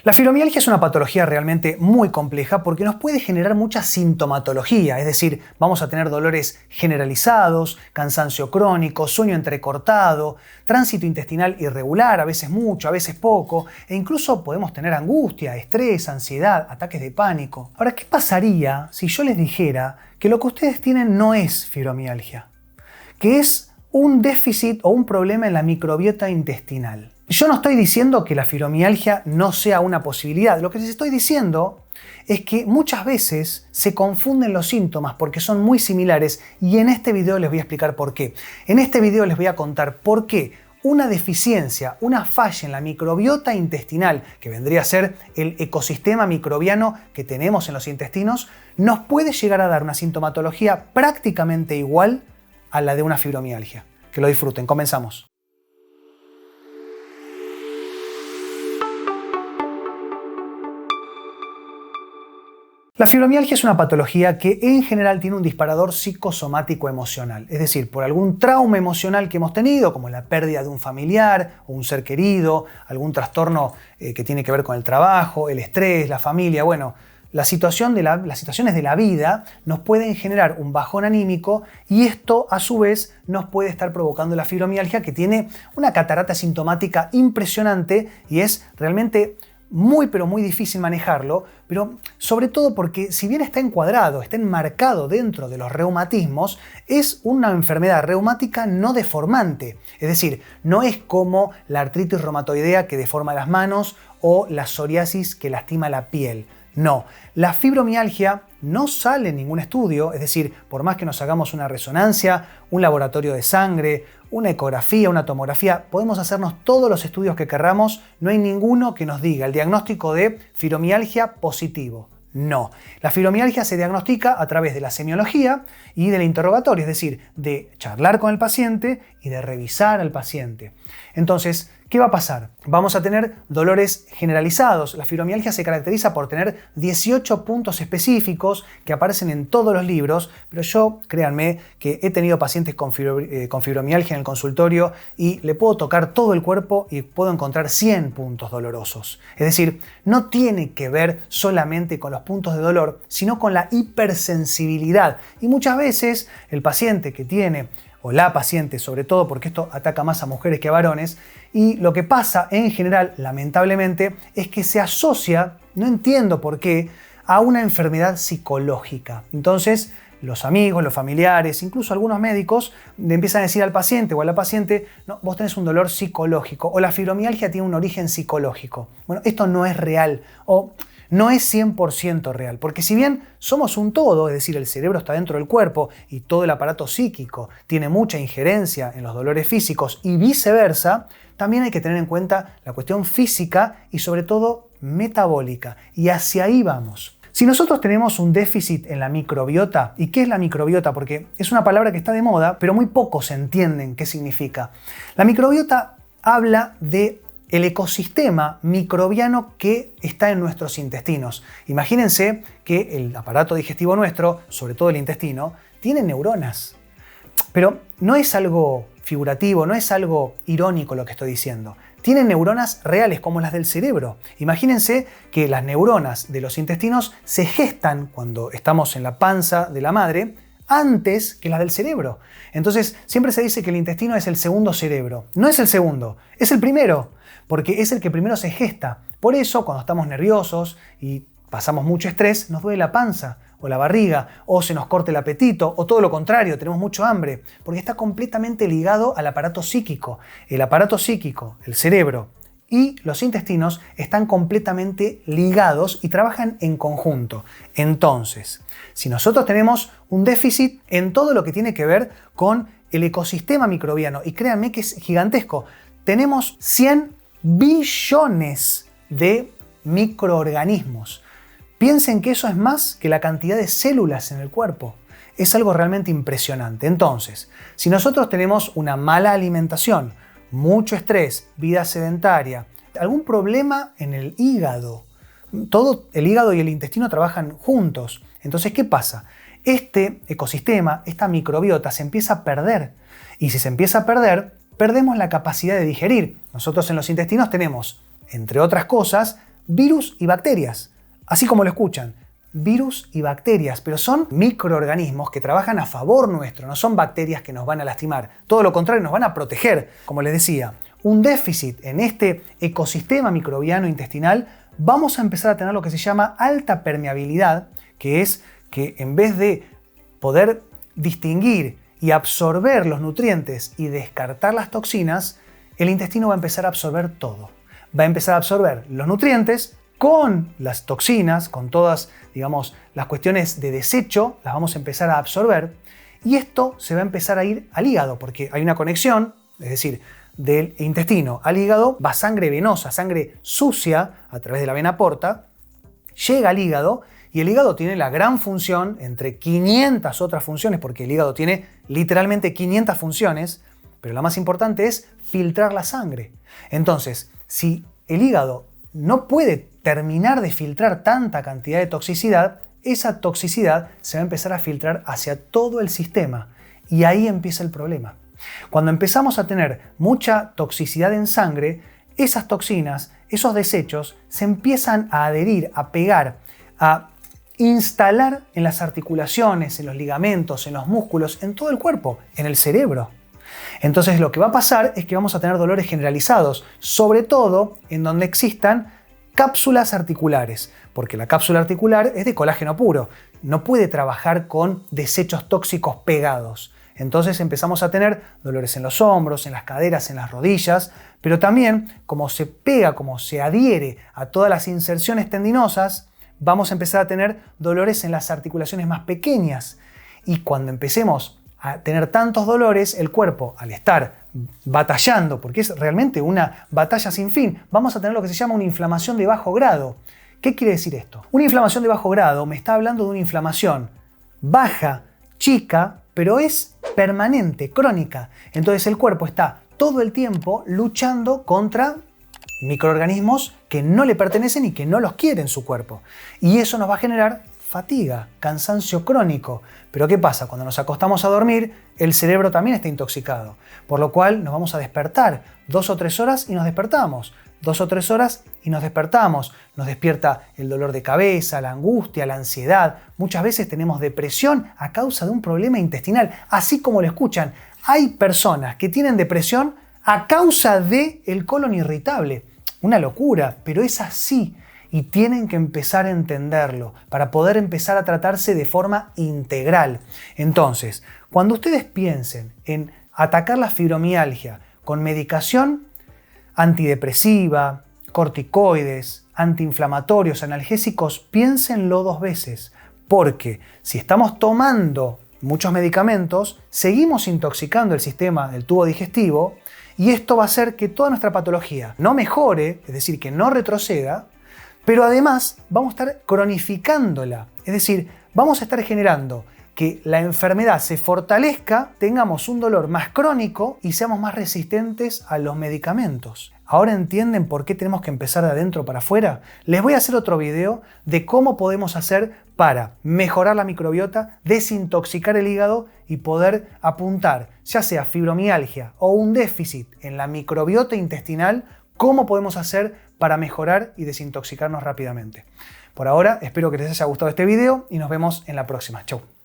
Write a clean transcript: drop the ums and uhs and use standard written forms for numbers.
La fibromialgia es una patología realmente muy compleja porque nos puede generar mucha sintomatología, es decir, vamos a tener dolores generalizados, cansancio crónico, sueño entrecortado, tránsito intestinal irregular, a veces mucho, a veces poco, e incluso podemos tener angustia, estrés, ansiedad, ataques de pánico. Ahora, ¿qué pasaría si yo les dijera que lo que ustedes tienen no es fibromialgia? Que es un déficit o un problema en la microbiota intestinal. Yo no estoy diciendo que la fibromialgia no sea una posibilidad. Lo que les estoy diciendo es que muchas veces se confunden los síntomas porque son muy similares y en este video les voy a explicar por qué. En este video les voy a contar por qué una deficiencia, una falla en la microbiota intestinal, que vendría a ser el ecosistema microbiano que tenemos en los intestinos, nos puede llegar a dar una sintomatología prácticamente igual a la de una fibromialgia. Que lo disfruten. Comenzamos. La fibromialgia es una patología que en general tiene un disparador psicosomático emocional, es decir, por algún trauma emocional que hemos tenido, como la pérdida de un familiar o un ser querido, algún trastorno que tiene que ver con el trabajo, el estrés, la familia, bueno, las situaciones de la vida nos pueden generar un bajón anímico y esto a su vez nos puede estar provocando la fibromialgia, que tiene una catarata sintomática impresionante y es realmente muy difícil manejarlo, pero sobre todo porque si bien está encuadrado, está enmarcado dentro de los reumatismos, es una enfermedad reumática no deformante. Es decir, no es como la artritis reumatoidea que deforma las manos o la psoriasis que lastima la piel. No, la fibromialgia no sale en ningún estudio, es decir, por más que nos hagamos una resonancia, un laboratorio de sangre, una ecografía, una tomografía, podemos hacernos todos los estudios que querramos, no hay ninguno que nos diga el diagnóstico de fibromialgia positivo. No, la fibromialgia se diagnostica a través de la semiología y del interrogatorio, es decir, de charlar con el paciente y de revisar al paciente. Entonces, ¿qué va a pasar? Vamos a tener dolores generalizados. La fibromialgia se caracteriza por tener 18 puntos específicos que aparecen en todos los libros, pero yo, créanme, que he tenido pacientes con fibromialgia en el consultorio y le puedo tocar todo el cuerpo y puedo encontrar 100 puntos dolorosos. Es decir, no tiene que ver solamente con los puntos de dolor, sino con la hipersensibilidad. Y muchas veces el paciente que tiene, o la paciente sobre todo, porque esto ataca más a mujeres que a varones, y lo que pasa en general, lamentablemente, es que se asocia, no entiendo por qué, a una enfermedad psicológica. Entonces, los amigos, los familiares, incluso algunos médicos, le empiezan a decir al paciente o a la paciente: no, vos tenés un dolor psicológico, o la fibromialgia tiene un origen psicológico. Bueno, esto no es real, o no es 100% real, porque si bien somos un todo, es decir, el cerebro está dentro del cuerpo y todo el aparato psíquico tiene mucha injerencia en los dolores físicos y viceversa, también hay que tener en cuenta la cuestión física y sobre todo metabólica, y hacia ahí vamos. Si nosotros tenemos un déficit en la microbiota, ¿y qué es la microbiota? Porque es una palabra que está de moda, pero muy pocos entienden qué significa. La microbiota habla de el ecosistema microbiano que está en nuestros intestinos. Imagínense que el aparato digestivo nuestro, sobre todo el intestino, tiene neuronas. Pero no es algo figurativo, no es algo irónico lo que estoy diciendo. Tienen neuronas reales como las del cerebro. Imagínense que las neuronas de los intestinos se gestan cuando estamos en la panza de la madre antes que las del cerebro. Entonces siempre se dice que el intestino es el segundo cerebro. No es el segundo, es el primero, porque es el que primero se gesta. Por eso, cuando estamos nerviosos y pasamos mucho estrés, nos duele la panza o la barriga, o se nos corta el apetito, o todo lo contrario, tenemos mucho hambre, porque está completamente ligado al aparato psíquico. El aparato psíquico, el cerebro y los intestinos están completamente ligados y trabajan en conjunto. Entonces, si nosotros tenemos un déficit en todo lo que tiene que ver con el ecosistema microbiano, y créanme que es gigantesco, tenemos 100 billones de microorganismos. Piensen que eso es más que la cantidad de células en el cuerpo. Es algo realmente impresionante. Entonces, si nosotros tenemos una mala alimentación, mucho estrés, vida sedentaria, algún problema en el hígado, todo el hígado y el intestino trabajan juntos. Entonces, ¿qué pasa? Este ecosistema, esta microbiota se empieza a perder. Y si se empieza a perder, perdemos la capacidad de digerir. Nosotros en los intestinos tenemos, entre otras cosas, virus y bacterias, así como lo escuchan. Virus y bacterias, pero son microorganismos que trabajan a favor nuestro, no son bacterias que nos van a lastimar, todo lo contrario, nos van a proteger. Como les decía, un déficit en este ecosistema microbiano intestinal, vamos a empezar a tener lo que se llama alta permeabilidad, que es que en vez de poder distinguir y absorber los nutrientes y descartar las toxinas, el intestino va a empezar a absorber todo. Va a empezar a absorber los nutrientes con las toxinas, con todas, digamos, las cuestiones de desecho, las vamos a empezar a absorber, y esto se va a empezar a ir al hígado, porque hay una conexión, es decir, del intestino al hígado va sangre venosa, sangre sucia a través de la vena porta, llega al hígado, y el hígado tiene la gran función, entre 500 otras funciones, porque el hígado tiene literalmente 500 funciones, pero la más importante es filtrar la sangre. Entonces, si el hígado no puede terminar de filtrar tanta cantidad de toxicidad, esa toxicidad se va a empezar a filtrar hacia todo el sistema, y ahí empieza el problema. Cuando empezamos a tener mucha toxicidad en sangre, esas toxinas, esos desechos, se empiezan a adherir, a pegar, a instalar en las articulaciones, en los ligamentos, en los músculos, en todo el cuerpo, en el cerebro. Entonces lo que va a pasar es que vamos a tener dolores generalizados, sobre todo en donde existan cápsulas articulares, porque la cápsula articular es de colágeno puro, no puede trabajar con desechos tóxicos pegados. Entonces empezamos a tener dolores en los hombros, en las caderas, en las rodillas, pero también como se pega, como se adhiere a todas las inserciones tendinosas, vamos a empezar a tener dolores en las articulaciones más pequeñas. Y cuando empecemos a tener tantos dolores, el cuerpo, al estar batallando, porque es realmente una batalla sin fin, vamos a tener lo que se llama una inflamación de bajo grado. ¿Qué quiere decir esto? Una inflamación de bajo grado me está hablando de una inflamación baja, chica, pero es permanente, crónica. Entonces el cuerpo está todo el tiempo luchando contra microorganismos que no le pertenecen y que no los quiere en su cuerpo. Y eso nos va a generar fatiga, cansancio crónico. Pero ¿qué pasa? Cuando nos acostamos a dormir, el cerebro también está intoxicado, por lo cual nos vamos a despertar 2 o 3 horas y nos despertamos. 2 o 3 horas y nos despertamos. Nos despierta el dolor de cabeza, la angustia, la ansiedad. Muchas veces tenemos depresión a causa de un problema intestinal. Así como lo escuchan, hay personas que tienen depresión a causa del colon irritable. Una locura, pero es así. Y tienen que empezar a entenderlo para poder empezar a tratarse de forma integral. Entonces, cuando ustedes piensen en atacar la fibromialgia con medicación antidepresiva, corticoides, antiinflamatorios, analgésicos, piénsenlo 2 veces, porque si estamos tomando muchos medicamentos, seguimos intoxicando el sistema del tubo digestivo y esto va a hacer que toda nuestra patología no mejore, es decir, que no retroceda, pero además vamos a estar cronificándola, es decir, vamos a estar generando que la enfermedad se fortalezca, tengamos un dolor más crónico y seamos más resistentes a los medicamentos. ¿Ahora entienden por qué tenemos que empezar de adentro para afuera? Les voy a hacer otro video de cómo podemos hacer para mejorar la microbiota, desintoxicar el hígado y poder apuntar, ya sea fibromialgia o un déficit en la microbiota intestinal, cómo podemos hacer para mejorar y desintoxicarnos rápidamente. Por ahora, espero que les haya gustado este video y nos vemos en la próxima. Chau.